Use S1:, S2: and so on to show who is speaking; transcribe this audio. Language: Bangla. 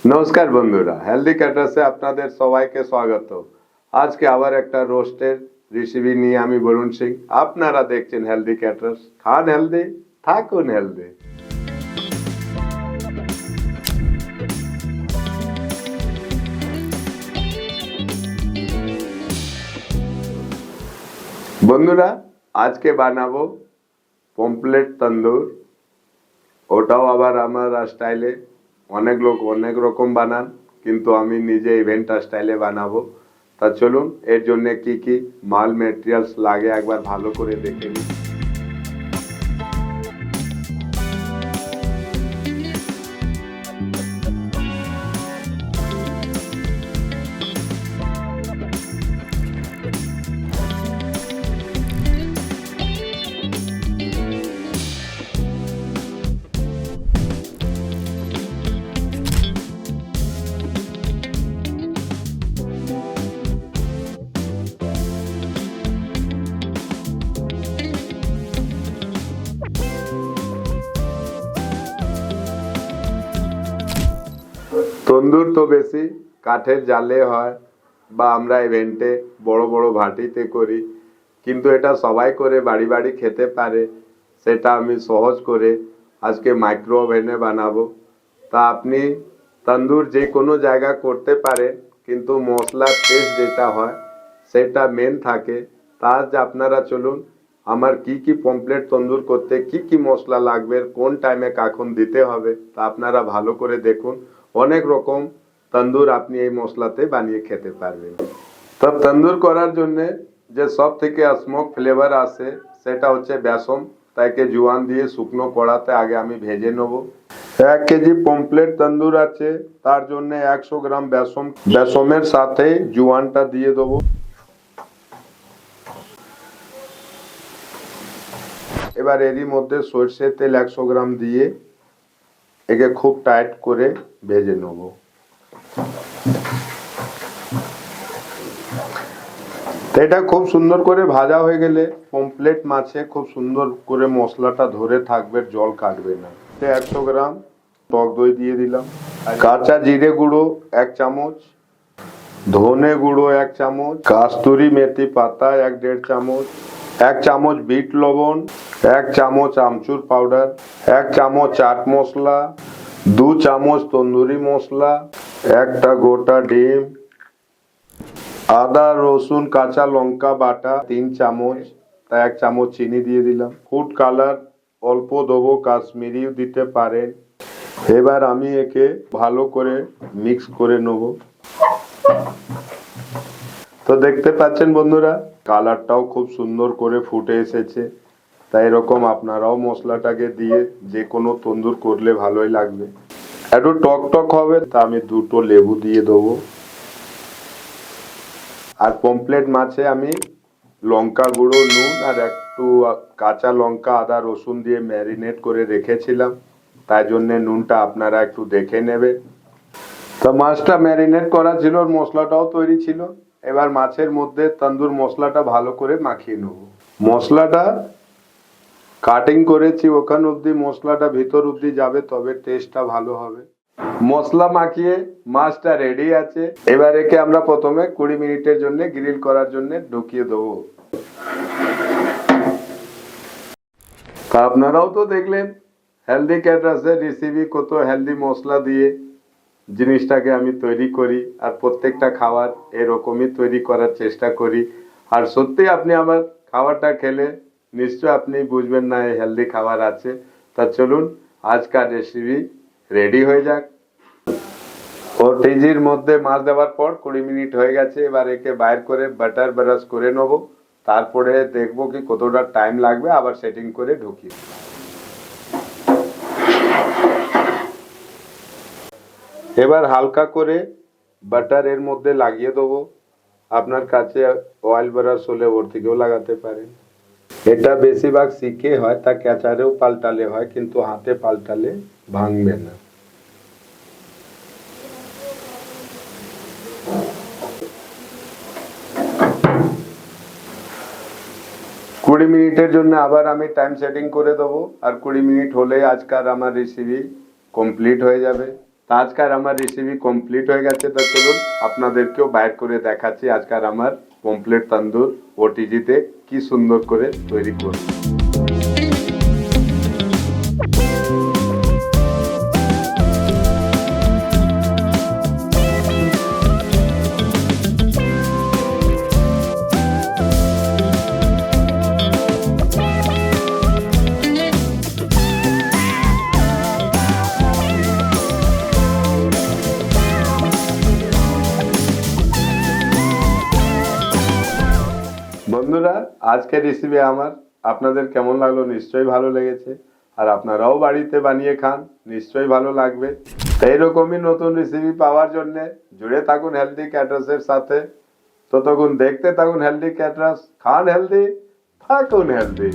S1: নমস্কার বন্ধুরা, হেলদি ক্যাটার্সে আপনাদের সবাইকে স্বাগত। আজকে আবার একটা রোস্টের রেসিপি নিয়ে আমি বরুণ সিং। আপনারা দেখছেন হেলদি ক্যাটার্স। খান হেলদি, থাকুন হেলদি। বন্ধুরা, আজকে বানাবো পমফ্লেট তন্দুর। ওটাও আবার আমার স্টাইলে। অনেক লোক অনেক রকম বানান, কিন্তু আমি নিজে ইভেন্ট স্টাইলে বানাবো। তা চলুন, এর জন্য কি কি মাল মেটেরিয়ালস লাগে একবার ভালো করে দেখে নিই। তন্দুর তো বেশি কাঠের জালে হয়, বা আমরা ইভেন্টে বড় বড় ভাটিতে করি, কিন্তু এটা সবাই করে বাড়ি বাড়ি খেতে পারে। সেটা আমি সহজ করে আজকে মাইক্রো ওভেনে বানাবো। তা আপনি তন্দুর যে কোনো জায়গা করতে পারেন, কিন্তু মশলার টেস্ট যেটা হয় সেটা মেন থাকে। তা আজ আপনারা চলুন, আমার কি কি পমফ্লেট তন্দুর করতে কি কি মশলা লাগবে, কোন টাইমে কখন দিতে হবে, তা আপনারা ভালো করে দেখুন। অনেক রকম তন্দুর আপনি এই মশলাতে বানিয়ে খেতে পারবেন। তো তন্দুর করার জন্য যে সব থেকে স্মোক ফ্লেভার আসে সেটা হচ্ছে বেসন। তাইকে জোয়ান দিয়ে শুকনো কড়াতে আগে আমি ভেজে নেব। 1 কেজি পমফ্লেট তন্দুর আছে, তার জন্য 100 গ্রাম বেসন, বেসনের সাথে জোয়ানটা দিয়ে দেবো। এবার এরই মধ্যে সরষের তেল 100 গ্রাম দিয়ে একে খুব টাইট করে ভেজে নেব। এটা খুব সুন্দর করে ভাজা হয়ে গেলে পমফ্লেট মাছে খুব সুন্দর করে মশলাটা ধরে থাকবে, জল কাটবে না। 100 গ্রাম টক দই দিয়ে দিলাম, কাঁচা জিরে গুঁড়ো 1 চামচ, ধনে গুঁড়ো 1 চামচ, কাস্তুরি মেথি পাতা 1.5 চামচ, 1 চামচ বিট লবণ, 1 চামচ আমচুর পাউডার, 1 চামচ চাট মশলা, 2 চামচ তন্দুরি মশলা, একটা গোটা ডিম, আদা রসুন কাঁচা লঙ্কা বাটা 3 চামচ, 1 চামচ চিনি দিয়ে দিলাম। ফুড কালার অল্প দেবো, কাশ্মীরিও দিতে পারেন। এবার আমি একে ভালো করে মিক্স করে নেব। তো দেখতে পাচ্ছেন বন্ধুরা, কালারটাও খুব সুন্দর করে ফুটে এসেছে। তাই এরকম আপনারাও মশলাটাকে দিয়ে যে কোনো তন্দুর করলে ভালোই লাগবে। একটু টক টক হবে, তা আমি 2টো লেবু দিয়ে দেবো। আর পমফ্লেট মাছে আমি লঙ্কা গুঁড়ো, নুন আর একটু কাঁচা লঙ্কা আদা রসুন দিয়ে ম্যারিনেট করে রেখেছিলাম, তাই জন্য নুনটা আপনারা একটু দেখে নেবে। তো মাছটা ম্যারিনেট করা ছিল, মশলাটাও তৈরি ছিল। এবার মাছের মধ্যে তন্দুর মশলাটা ভালো করে মাখিয়ে নেব। মশলাটা কাটিং করেছি ওখান অব্দি মশলাটা ভিতর অব্দি যাবে, তবে টেস্টটা ভালো হবে। মশলা মাখিয়ে মাছটা রেডি আছে। এবার একে আমরা প্রথমে 20 মিনিটের জন্য গ্রিল করার জন্য ঢুকিয়ে দেবো। তা আপনারাও তো দেখলেন হেলদি ক্যাটার্সের রেসিপি, কত হেলদি মশলা দিয়ে জিনিসটাকে আমি তৈরি করি, আর প্রত্যেকটা খাবার এরকমই তৈরি করার চেষ্টা করি। আর সত্যি আপনি আমার খাবারটা খেলে নিশ্চয় আপনি বুঝবেন না এই হেলদি খাবার আছে। তা চলুন, আজকার রেসিপি রেডি হয়ে যাক। ওটিজির মধ্যে মাছ দেওয়ার পর 20 মিনিট হয়ে গেছে। এবার একে বাইর করে বাটার ব্রাশ করে নেবো, তারপরে দেখবো কি কতটা টাইম লাগবে, আবার সেটিং করে ঢুকি। এবার হালকা করে বাটার এর মধ্যে লাগিয়ে দেবো। আপনার কাছে অয়েল ব্রাশ হলে ওর থেকেও লাগাতে পারেন। এটা বেশিরভাগ শিখে হয়, তা ক্যাচারেও পাল্টালে হয়, কিন্তু হাতে পাল্টালে ভাঙবে না। কুড়ি মিনিটের জন্য আবার আমি টাইম সেটিং করে দেবো, আর 20 মিনিট হলে আজকাল আমার রেসিপি কমপ্লিট হয়ে যাবে। তা আজকার আমার রেসিপি কমপ্লিট হয়ে গেছে। তো চলুন আপনাদেরকেও বাইর করে দেখাচ্ছি আজকার আমার পমফ্লেট তন্দুর ওটিজিতে কি সুন্দর করে তৈরি করব। বন্ধুরা, আজকের রেসিপি আমার আপনাদের কেমন লাগলো নিশ্চয়ই ভালো লেগেছে, আর আপনারাও বাড়িতে বানিয়ে খান, নিশ্চয়ই ভালো লাগবে। এইরকমই নতুন রেসিপি পাওয়ার জন্য জুড়ে থাকুন হেলদি ক্যাটারাসের সাথে। ততক্ষণ দেখতে থাকুন হেলদি ক্যাটারাস, খান হেলদি, থাকুন হেলদি।